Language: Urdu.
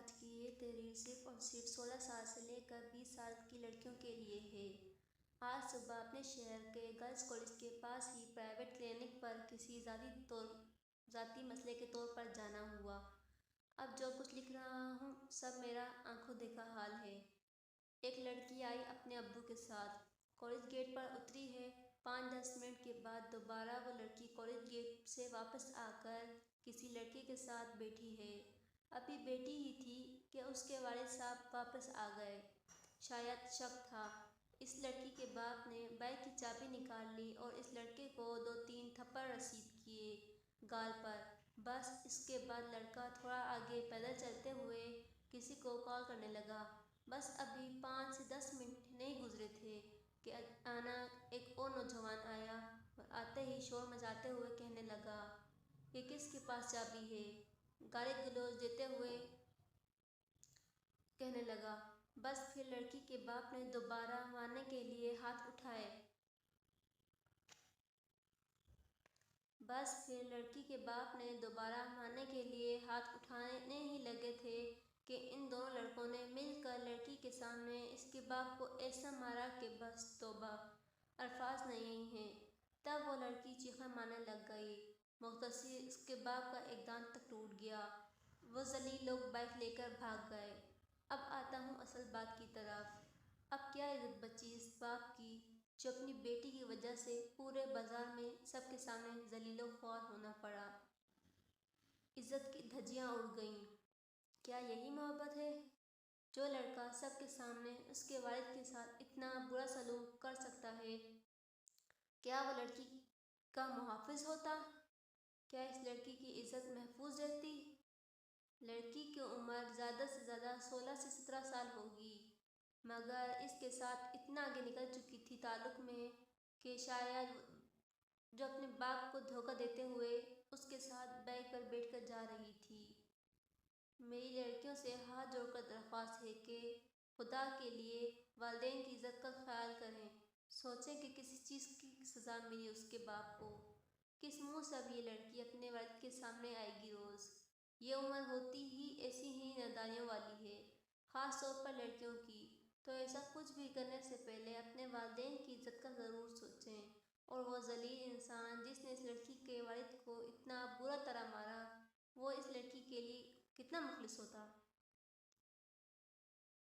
آج کی یہ تحریر صرف اور صرف 16 سال سے لے کر 20 سال کی لڑکیوں کے لیے ہے۔ آج صبح اپنے شہر کے گرلز کالج کے پاس ہی پرائیویٹ کلینک پر کسی ذاتی مسئلے کے طور پر جانا ہوا۔ اب جو کچھ لکھ رہا ہوں سب میرا آنکھوں دیکھا حال ہے۔ ایک لڑکی آئی اپنے ابو کے ساتھ، کالج گیٹ پر اتری ہے۔ 5-10 منٹ کے بعد دوبارہ وہ لڑکی کالج گیٹ سے واپس آ کر کسی لڑکے کے ساتھ بیٹھی ہے۔ ابھی بیٹھی ہی تھی کہ اس کے والد صاحب واپس آ گئے۔ شاید شک تھا۔ اس لڑکی کے باپ نے بائیک کی چابی نکال لی اور اس لڑکے کو 2-3 تھپڑ رسید کیے گال پر۔ بس اس کے بعد لڑکا تھوڑا آگے پیدل چلتے ہوئے کسی کو کال کرنے لگا۔ بس ابھی 5 سے 10 منٹ نہیں گزرے تھے کہ اچانک ایک اور نوجوان آیا اور آتے ہی شور مچاتے ہوئے کہنے لگا، یہ کس کے پاس چابی ہے؟ گالی گلوچ دیتے ہوئے کہنے لگا۔ بس پھر لڑکی کے باپ نے دوبارہ مارنے کے لیے ہاتھ اٹھانے ہی لگے تھے کہ ان دونوں لڑکوں نے مل کر لڑکی کے سامنے اس کے باپ کو ایسا مارا کہ بس توبہ، الفاظ نہیں ہیں۔ تب وہ لڑکی چیخیں مارنے لگ گئی۔ مختصر اس کے باپ کا ایک دانت تک ٹوٹ گیا۔ وہ ذلیل لوگ بائیک لے کر بھاگ گئے۔ اب آتا ہوں اصل بات کی طرف۔ اب کیا عزت بچی اس باپ کی جو اپنی بیٹی کی وجہ سے پورے بازار میں سب کے سامنے ذلیل و خوار ہونا پڑا۔ عزت کی دھجیاں اڑ گئیں۔ کیا یہی محبت ہے؟ جو لڑکا سب کے سامنے اس کے والد کے ساتھ اتنا برا سلوک کر سکتا ہے، کیا وہ لڑکی کا محافظ ہوتا؟ کیا اس لڑکی کی عزت محفوظ رہتی؟ لڑکی کی عمر زیادہ سے زیادہ 16 سے 17 سال ہوگی، مگر اس کے ساتھ اتنا آگے نکل چکی تھی تعلق میں کہ شاید جو اپنے باپ کو دھوکہ دیتے ہوئے اس کے ساتھ بائیک پر بیٹھ کر جا رہی تھی۔ میری لڑکیوں سے ہاتھ جوڑ کر درخواست ہے کہ خدا کے لیے والدین کی عزت کا خیال کریں۔ سوچیں کہ کس چیز کی سزا ملی اس کے باپ کو۔ کس منہ سے اب یہ لڑکی اپنے والد کے سامنے آئے گی روز؟ یہ عمر ہوتی ہی ایسی ہی نادانیوں والی ہے، خاص طور پر لڑکیوں کی۔ تو ایسا کچھ بھی کرنے سے پہلے اپنے والدین کی عزت کا ضرور سوچیں۔ اور وہ ذلیل انسان جس نے اس لڑکی کے والد کو اتنا برا طرح مارا، وہ اس لڑکی کے لیے کتنا مخلص ہوتا۔